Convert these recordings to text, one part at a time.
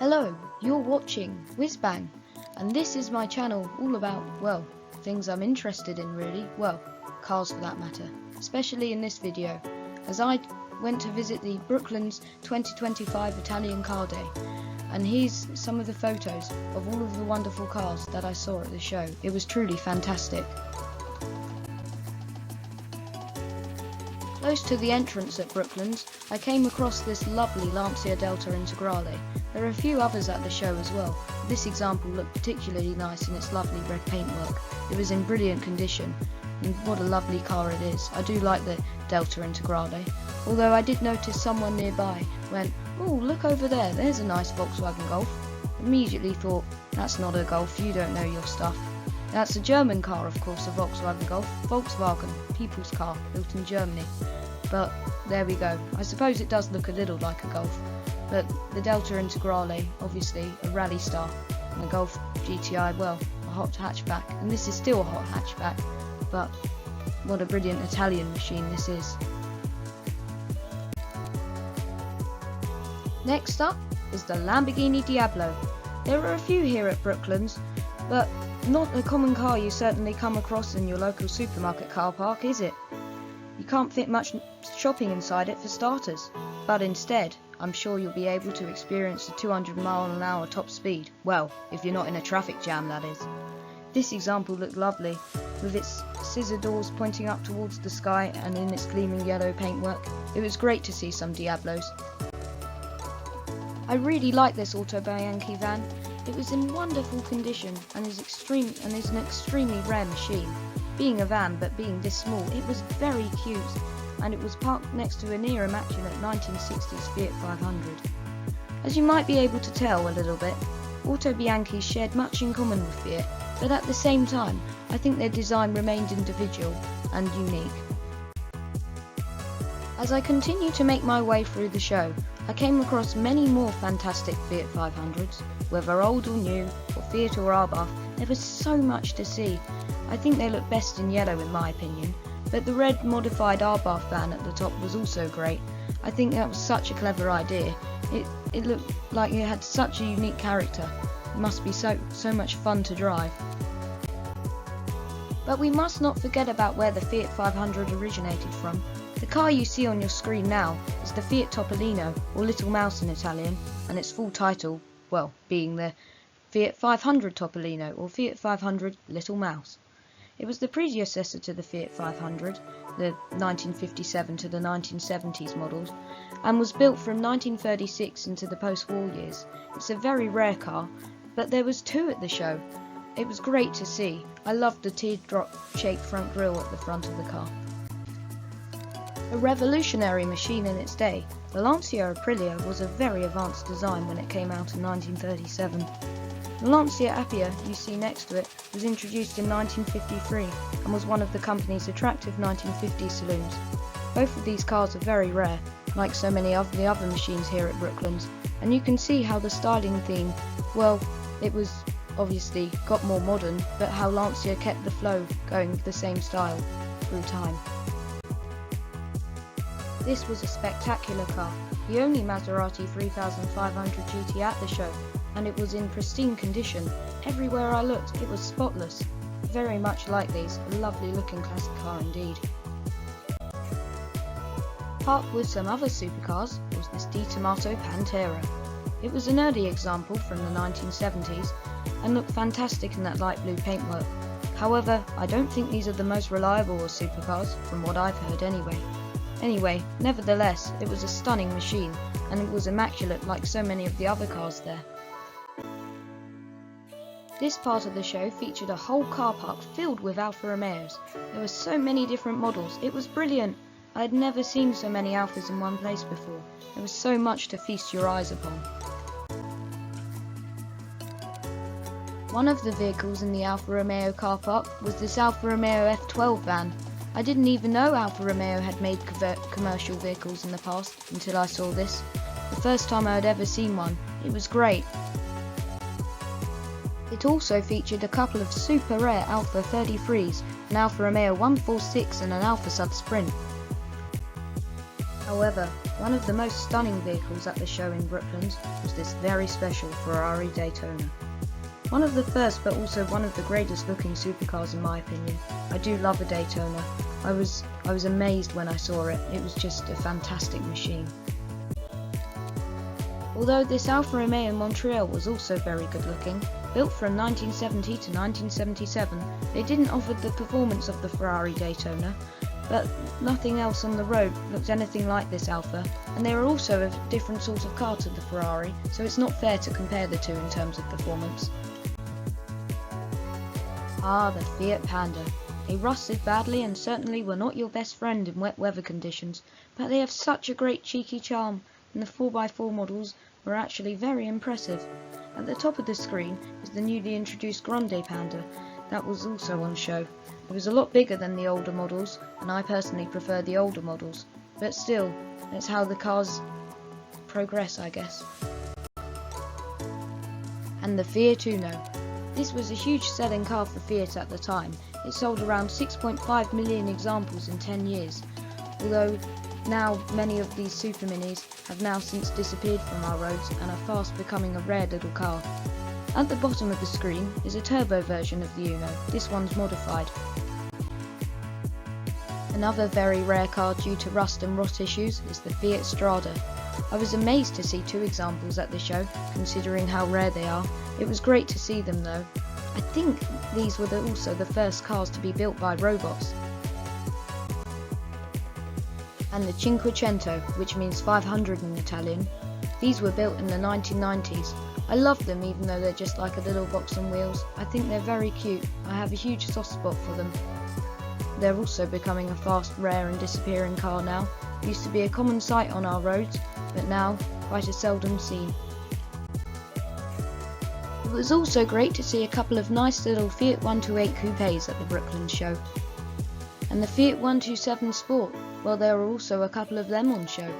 Hello, you're watching Whizbang, and this is my channel all about, well, things I'm interested in really, well, cars for that matter, especially in this video, as I went to visit the Brooklands 2025 Italian Car Day, and here's some of the photos of all of the wonderful cars that I saw at the show. It was truly fantastic. Close to the entrance at Brooklands, I came across this lovely Lancia Delta Integrale. There are a few others at the show as well. This example looked particularly nice in its lovely red paintwork. It was in brilliant condition, and what a lovely car it is. I do like the Delta Integrale, although I did notice someone nearby went, "Oh, look over there, there's a nice Volkswagen Golf." Immediately thought, that's not a Golf, you don't know your stuff. That's a German car, of course, a Volkswagen Golf. Volkswagen, people's car, built in Germany. But there we go. I suppose it does look a little like a Golf. But the Delta Integrale, obviously a rally star, and the Golf GTI, well, a hot hatchback. And this is still a hot hatchback, but what a brilliant Italian machine this is. Next up is the Lamborghini Diablo. There are a few here at Brooklands, but not a common car you certainly come across in your local supermarket car park, is it? You can't fit much shopping inside it for starters, but instead, I'm sure you'll be able to experience the 200-mile-an-hour top speed. Well, if you're not in a traffic jam, that is. This example looked lovely, with its scissor doors pointing up towards the sky and in its gleaming yellow paintwork. It was great to see some Diablos. I really like this Auto Bianchi van. It was in wonderful condition and is an extremely rare machine. Being a van but being this small, it was very cute, and it was parked next to a near immaculate 1960s Fiat 500. As you might be able to tell a little bit, Auto Bianchi shared much in common with Fiat, but at the same time, I think their design remained individual and unique. As I continued to make my way through the show, I came across many more fantastic Fiat 500s, whether old or new, or Fiat or Abarth. There was so much to see. I think they look best in yellow in my opinion, but the red modified Abarth van at the top was also great. I think that was such a clever idea. It looked like it had such a unique character. It must be so much fun to drive. But we must not forget about where the Fiat 500 originated from. The car you see on your screen now is the Fiat Topolino, or Little Mouse in Italian, and its full title, well, being the Fiat 500 Topolino, or Fiat 500 Little Mouse. It was the predecessor to the Fiat 500, the 1957 to the 1970s models, and was built from 1936 into the post-war years. It's a very rare car, but there was two at the show. It was great to see. I loved the teardrop-shaped front grille at the front of the car. A revolutionary machine in its day, the Lancia Aprilia was a very advanced design when it came out in 1937. The Lancia Appia you see next to it was introduced in 1953 and was one of the company's attractive 1950s saloons. Both of these cars are very rare, like so many of the other machines here at Brooklands, and you can see how the styling theme, well, it was obviously got more modern, but how Lancia kept the flow going with the same style through time. This was a spectacular car, the only Maserati 3500 GT at the show, and it was in pristine condition. Everywhere I looked, it was spotless. Very much like these, a lovely looking classic car indeed. Parked with some other supercars was this Di Tomato Pantera. It was an early example from the 1970s and looked fantastic in that light blue paintwork. However, I don't think these are the most reliable of supercars, from what I've heard anyway. Nevertheless, it was a stunning machine, and it was immaculate like so many of the other cars there. This part of the show featured a whole car park filled with Alfa Romeos. There were so many different models, it was brilliant. I had never seen so many Alfas in one place before. There was so much to feast your eyes upon. One of the vehicles in the Alfa Romeo car park was this Alfa Romeo F12 van. I didn't even know Alfa Romeo had made commercial vehicles in the past until I saw this. The first time I had ever seen one. It was great. It also featured a couple of super rare Alfa 33s, an Alfa Romeo 146 and an Alfa Sud Sprint. However, one of the most stunning vehicles at the show in Brooklands was this very special Ferrari Daytona. One of the first but also one of the greatest looking supercars in my opinion. I do love a Daytona. I was amazed when I saw it. It was just a fantastic machine. Although this Alfa Romeo Montreal was also very good looking, built from 1970 to 1977, they didn't offer the performance of the Ferrari Daytona, but nothing else on the road looked anything like this Alfa, and they were also a different sort of car to the Ferrari, so it's not fair to compare the two in terms of performance. Ah, the Fiat Panda. They rusted badly and certainly were not your best friend in wet weather conditions, but they have such a great cheeky charm, and the 4x4 models were actually very impressive. At the top of the screen is the newly introduced Grande Panda, that was also on show. It was a lot bigger than the older models, and I personally prefer the older models, but still, that's how the cars progress, I guess. And the Fiat Uno. This was a huge selling car for Fiat at the time. It sold around 6.5 million examples in 10 years, although now many of these super minis have now since disappeared from our roads and are fast becoming a rare little car. At the bottom of the screen is a turbo version of the Uno. This one's modified. Another very rare car due to rust and rot issues is the Fiat Strada. I was amazed to see two examples at the show, considering how rare they are. It was great to see them though. I think these were also the first cars to be built by robots. And the Cinquecento, which means 500 in Italian. These were built in the 1990s. I love them even though they're just like a little box on wheels. I think they're very cute. I have a huge soft spot for them. They're also becoming a fast, rare and disappearing car now. Used to be a common sight on our roads, but now quite a seldom seen. It was also great to see a couple of nice little Fiat 128 coupes at the Brooklands show. And the Fiat 127 Sport, well, there are also a couple of them on show.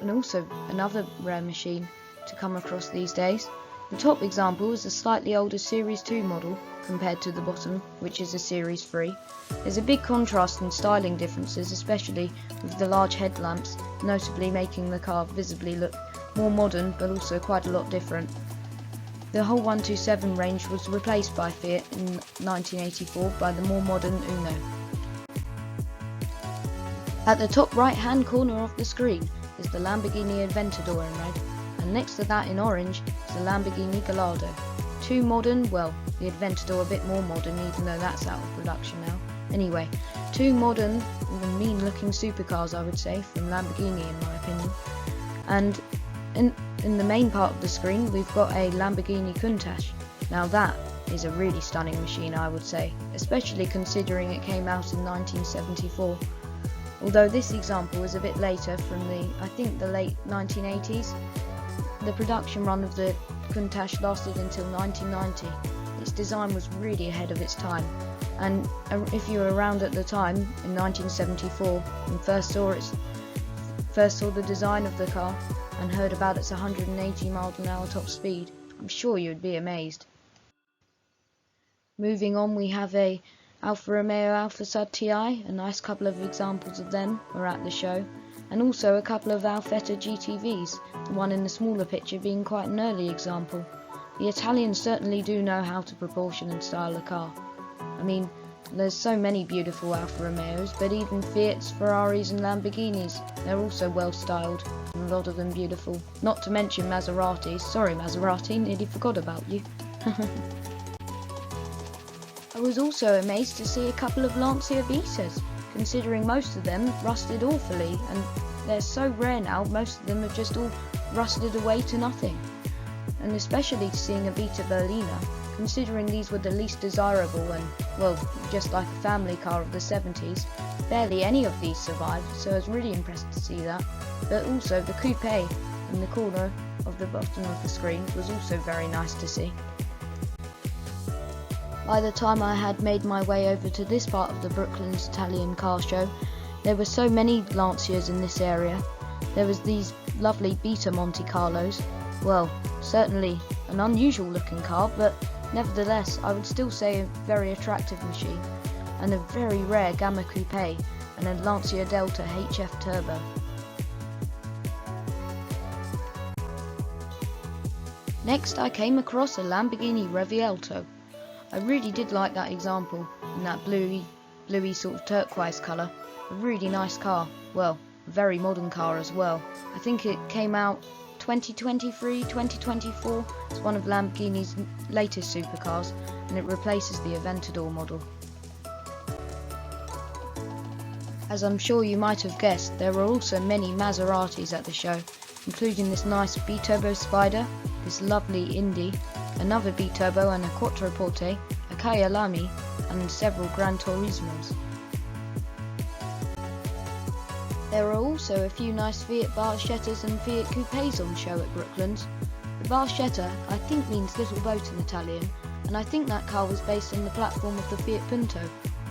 And also another rare machine to come across these days. The top example is a slightly older Series 2 model compared to the bottom, which is a Series 3. There's a big contrast in styling differences, especially with the large headlamps, notably making the car visibly look more modern but also quite a lot different. The whole 127 range was replaced by Fiat in 1984 by the more modern Uno. At the top right hand corner of the screen is the Lamborghini Aventador in red, and next to that in orange is the Lamborghini Gallardo. Two modern, well, the Aventador a bit more modern even though that's out of production now. Anyway, two modern and mean looking supercars I would say from Lamborghini in my opinion. And in the main part of the screen we've got a Lamborghini Countach. Now that is a really stunning machine I would say, especially considering it came out in 1974. Although this example is a bit later from I think the late 1980s. The production run of the Countach lasted until 1990. Its design was really ahead of its time, and if you were around at the time in 1974 and first saw the design of the car and heard about its 180 miles an hour top speed, I'm sure you'd be amazed. Moving on, we have a Alfa Romeo Alfa Sud TI, a nice couple of examples of them are at the show, and also a couple of Alfetta GTVs, the one in the smaller picture being quite an early example. The Italians certainly do know how to proportion and style a car. I mean, there's so many beautiful Alfa Romeos, but even Fiats, Ferraris and Lamborghinis, they're also well styled, and a lot of them beautiful. Not to mention Maseratis. Sorry Maserati, nearly forgot about you. I was also amazed to see a couple of Lancia Vitas, considering most of them rusted awfully, and they're so rare now, most of them have just all rusted away to nothing. And especially seeing a Vita Berlina, considering these were the least desirable and, well, just like a family car of the 70s, barely any of these survived, so I was really impressed to see that. But also the coupe in the corner of the bottom of the screen was also very nice to see. By the time I had made my way over to this part of the Brooklands Italian Car show, there were so many Lancias in this area. There was these lovely Beta Monte Carlos. Well, certainly an unusual looking car, but nevertheless I would still say a very attractive machine, and a very rare Gamma Coupe and a Lancia Delta HF Turbo. Next I came across a Lamborghini Revuelto. I really did like that example in that bluey sort of turquoise colour. A really nice car, well, a very modern car as well. I think it came out 2023, 2024. It's one of Lamborghini's latest supercars, and it replaces the Aventador model. As I'm sure you might have guessed, there were also many Maseratis at the show, including this nice B-Turbo Spider, this lovely Indy, another B-Turbo and a Quattroporte, a Kyalami, and several Gran Turismos. There are also a few nice Fiat Barchettas and Fiat Coupes on show at Brooklands. The Barchetta I think means little boat in Italian, and I think that car was based on the platform of the Fiat Punto,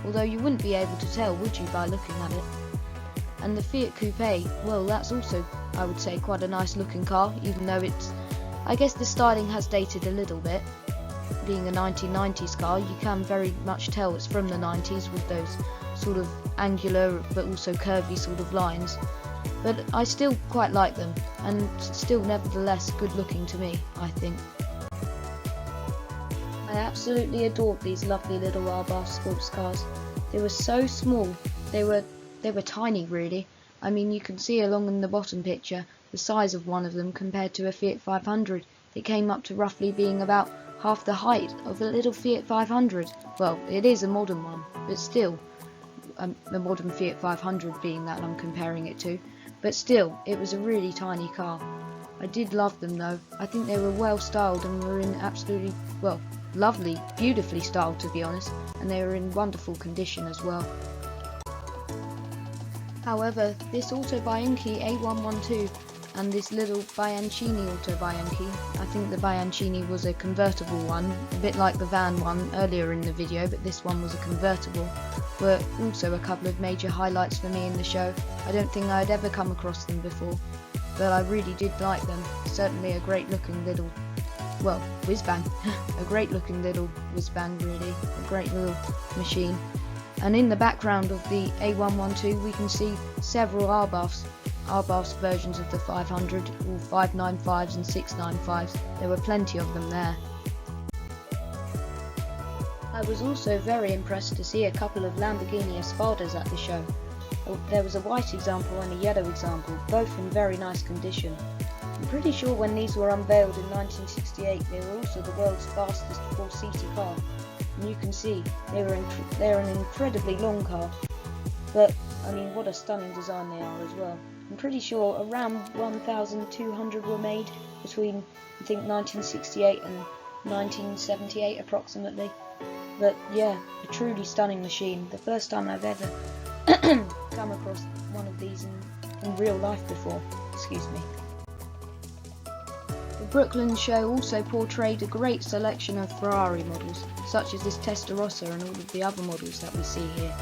although you wouldn't be able to tell, would you, by looking at it? And the Fiat Coupe, well, that's also, I would say, quite a nice looking car, even though I guess the styling has dated a little bit. Being a 1990s car, you can very much tell it's from the 90s with those sort of angular but also curvy sort of lines. But I still quite like them, and still nevertheless good looking to me, I think. I absolutely adored these lovely little Abarth sports cars. They were so small, they were tiny really. I mean, you can see along in the bottom picture the size of one of them compared to a Fiat 500. It came up to roughly being about half the height of a little Fiat 500. Well, it is a modern one, but still, the modern Fiat 500 being that I'm comparing it to. But still, it was a really tiny car. I did love them though. I think they were well styled and were in absolutely, well, lovely, beautifully styled to be honest, and they were in wonderful condition as well. However, this Auto Bianchi A112 and this little Bianchini Auto Bianchi, I think the Bianchini was a convertible one, a bit like the van one earlier in the video, but this one was a convertible, were also a couple of major highlights for me in the show. I don't think I'd ever come across them before, but I really did like them. Certainly a great looking little, well, whiz-bang. A great looking little whiz-bang really, a great little machine. And in the background of the A112 we can see several Abarths versions of the 500, all 595s and 695s. There were plenty of them there. I was also very impressed to see a couple of Lamborghini Espadas at the show. There was a white example and a yellow example, both in very nice condition. I'm pretty sure when these were unveiled in 1968 they were also the world's fastest four-seater car. And you can see they're an incredibly long car, but I mean what a stunning design they are as well. I'm pretty sure around 1,200 were made between I think 1968 and 1978 approximately. But yeah, a truly stunning machine. The first time I've ever come across one of these in real life before. Excuse me. The Brooklands show also portrayed a great selection of Ferrari models, such as this Testarossa and all of the other models that we see here.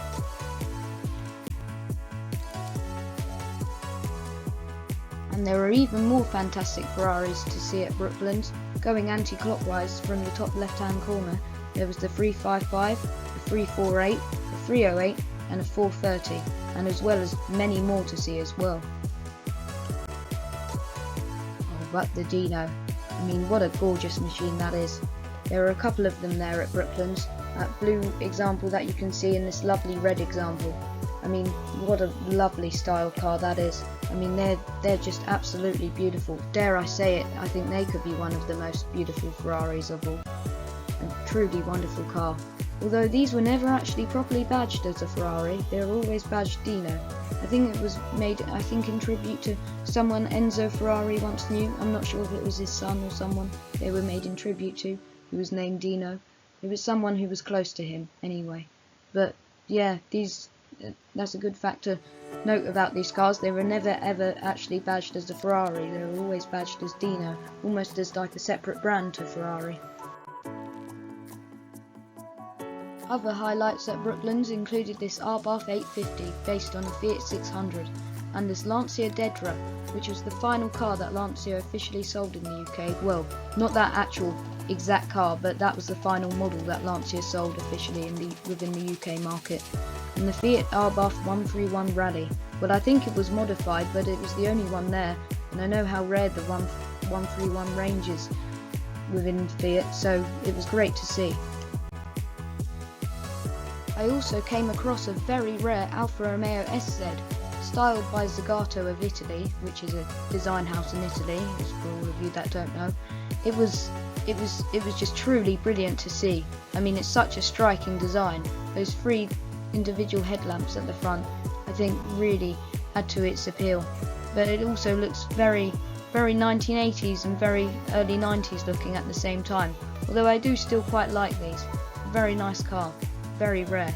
And there are even more fantastic Ferraris to see at Brooklands. Going anti-clockwise from the top left hand corner, there was the 355, the 348, the 308 and a 430, and as well as many more to see as well. Oh, but the Dino. I mean, what a gorgeous machine that is. There are a couple of them there at Brooklands. That blue example that you can see and this lovely red example. I mean, what a lovely style car that is. I mean, they're just absolutely beautiful. Dare I say it, I think they could be one of the most beautiful Ferraris of all. A truly wonderful car. Although these were never actually properly badged as a Ferrari, they were always badged Dino. I think it was made, in tribute to someone Enzo Ferrari once knew. I'm not sure if it was his son or someone they were made in tribute to, who was named Dino. It was someone who was close to him, anyway. But yeah, that's a good fact to note about these cars. They were never ever actually badged as a Ferrari. They were always badged as Dino, almost as like a separate brand to Ferrari. Other highlights at Brooklands included this Abarth 850 based on a Fiat 600 and this Lancia Dedra, which was the final car that Lancia officially sold in the UK. Well, not that actual exact car, but that was the final model that Lancia sold officially within the UK market. And the Fiat Abarth 131 Rally. Well, I think it was modified, but it was the only one there, and I know how rare the 131 range is. within Fiat, so it was great to see. I also came across a very rare Alfa Romeo SZ, styled by Zagato of Italy, which is a design house in Italy, as for all of you that don't know. It was just truly brilliant to see. I mean, it's such a striking design. Those three individual headlamps at the front, I think, really add to its appeal. But it also looks very 1980s and very early 90s looking at the same time. Although I do still quite like these. A very nice car, very rare.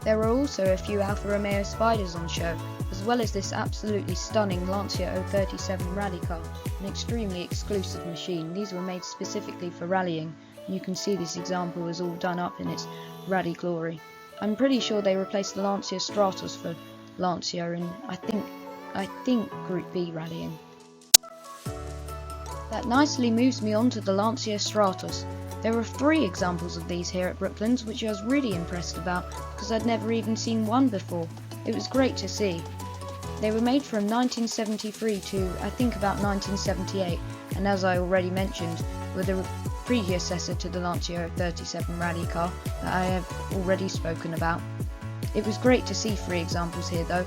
There were also a few Alfa Romeo Spiders on show, as well as this absolutely stunning Lancia 037 rally car, an extremely exclusive machine. These were made specifically for rallying, and you can see this example is all done up in its rally glory. I'm pretty sure they replaced the Lancia Stratos for Lancia in, I think Group B rallying. That nicely moves me on to the Lancia Stratos. There were 3 examples of these here at Brooklands, which I was really impressed about because I'd never even seen one before. It was great to see. They were made from 1973 to I think about 1978, and as I already mentioned, were the predecessor to the Lancia 37 rally car that I have already spoken about. It was great to see 3 examples here though.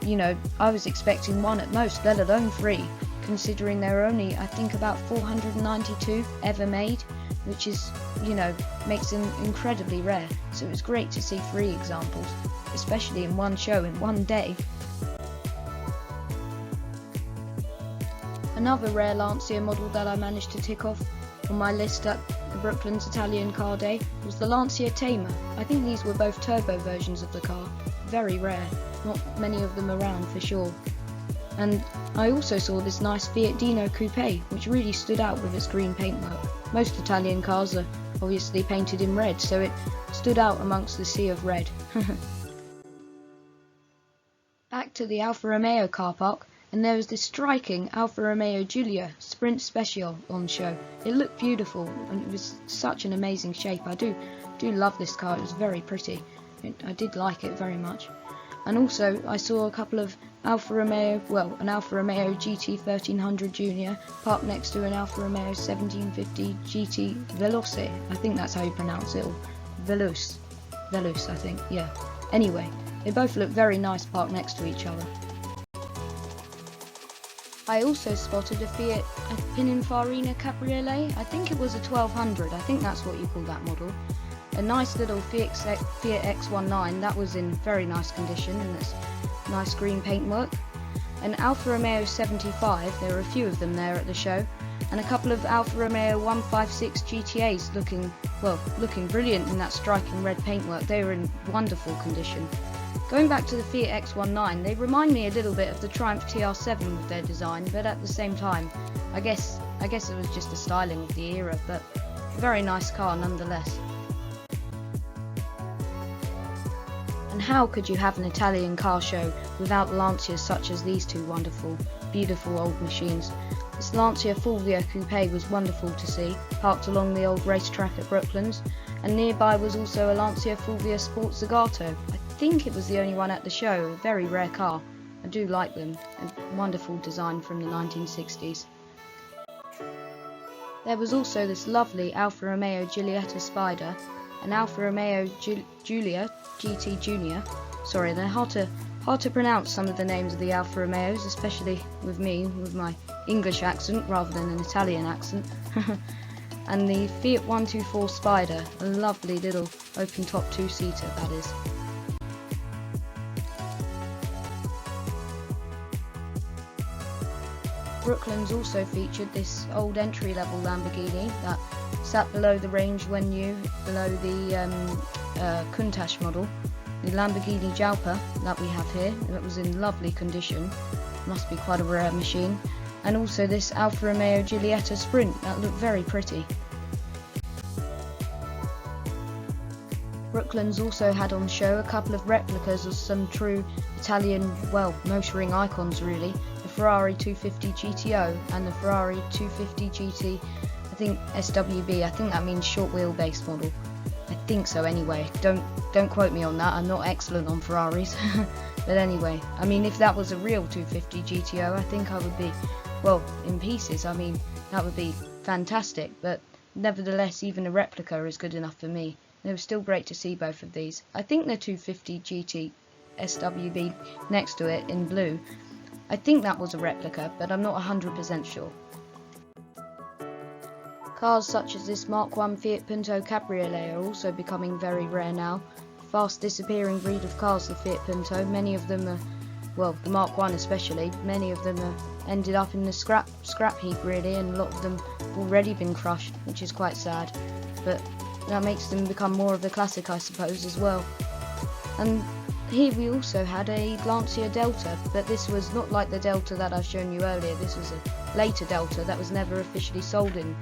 You know, I was expecting 1 at most, let alone 3, considering there are only I think about 492 ever made, which is, you know, makes them incredibly rare. So it was great to see 3 examples, especially in one show in one day. Another rare Lancia model that I managed to tick off on my list at the Brooklands Italian Car Day was the Lancia Tamer. I think these were both turbo versions of the car, very rare, not many of them around for sure. And I also saw this nice Fiat Dino Coupe, which really stood out with its green paintwork. Most Italian cars are obviously painted in red, so it stood out amongst the sea of red. Back to the Alfa Romeo car park, and there was this striking Alfa Romeo Giulia Sprint Special on show. It looked beautiful, and it was such an amazing shape. I do love this car, it was very pretty. I did like it very much. And also I saw a couple of an Alfa Romeo GT 1300 Junior parked next to an Alfa Romeo 1750 GT Veloce. I think that's how you pronounce it, or Veloce I think, yeah. Anyway, they both look very nice parked next to each other. I also spotted a Fiat Pininfarina Cabriolet. I think it was a 1200, I think that's what you call that model. A nice little Fiat X19 that was in very nice condition and it's nice green paintwork. An Alfa Romeo 75, there were a few of them there at the show, and a couple of Alfa Romeo 156 GTAs looking brilliant in that striking red paintwork. They were in wonderful condition. Going back to the Fiat X19, they remind me a little bit of the Triumph TR7 with their design, but at the same time, I guess it was just the styling of the era, but a very nice car nonetheless. And how could you have an Italian car show without Lancias such as these 2 wonderful, beautiful old machines? This Lancia Fulvia Coupe was wonderful to see, parked along the old racetrack at Brooklands, and nearby was also a Lancia Fulvia Sport Zagato. I think it was the only one at the show, a very rare car. I do like them, a wonderful design from the 1960s. There was also this lovely Alfa Romeo Giulietta Spider, an Alfa Romeo Giulia GT Junior. Sorry, they're hard to pronounce some of the names of the Alfa Romeos, especially with me, with my English accent rather than an Italian accent. And the Fiat 124 Spider, a lovely little open-top 2-seater that is. Brooklands also featured this old entry-level Lamborghini that sat below the range when new, below the Countach model. The Lamborghini Jalpa that we have here, that was in lovely condition, must be quite a rare machine. And also this Alfa Romeo Giulietta Sprint, that looked very pretty. Brooklands also had on show a couple of replicas of some true Italian, motoring icons really. The Ferrari 250 GTO and the Ferrari 250 GT, I think SWB, I think that means short wheelbase model. I think so anyway, don't quote me on that, I'm not excellent on Ferraris. But anyway, I mean if that was a real 250 GTO, I think I would be well, in pieces. I mean, that would be fantastic, but nevertheless, even a replica is good enough for me. It was still great to see both of these. I think the 250 GT SWB next to it in blue, I think that was a replica, but I'm not 100% sure. Cars such as this Mark I Fiat Punto Cabriolet are also becoming very rare now. Fast disappearing breed of cars, the Fiat Punto. Many of them are, well, the Mark I especially, many of them are ended up in the scrap heap really, and a lot of them have already been crushed, which is quite sad. But that makes them become more of a classic, I suppose, as well. And here we also had a Lancia Delta, but this was not like the Delta that I've shown you earlier. This was a later Delta that was never officially sold in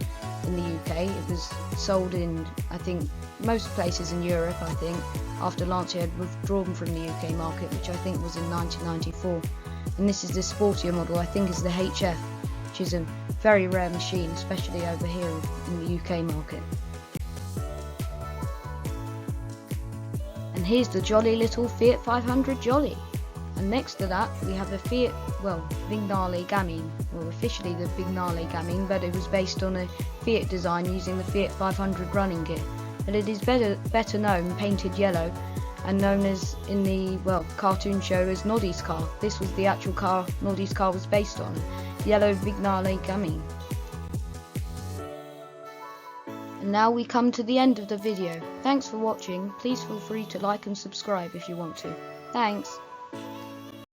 the UK. It was sold in, I think, most places in Europe, I think, after Lancia had withdrawn from the UK market, which I think was in 1994. And this is the sportier model, I think is the HF, which is a very rare machine, especially over here in the UK market. And here's the jolly little Fiat 500 Jolly. And next to that we have a Fiat, well, Vignale Gamine, well, officially the Vignale Gamine, but it was based on a Fiat design using the Fiat 500 running gear. But it is better known, painted yellow, and known as in the, well, cartoon show as Noddy's car. This was the actual car Noddy's car was based on, yellow Vignale Gamine. And now we come to the end of the video. Thanks for watching. Please feel free to like and subscribe if you want to. Thanks.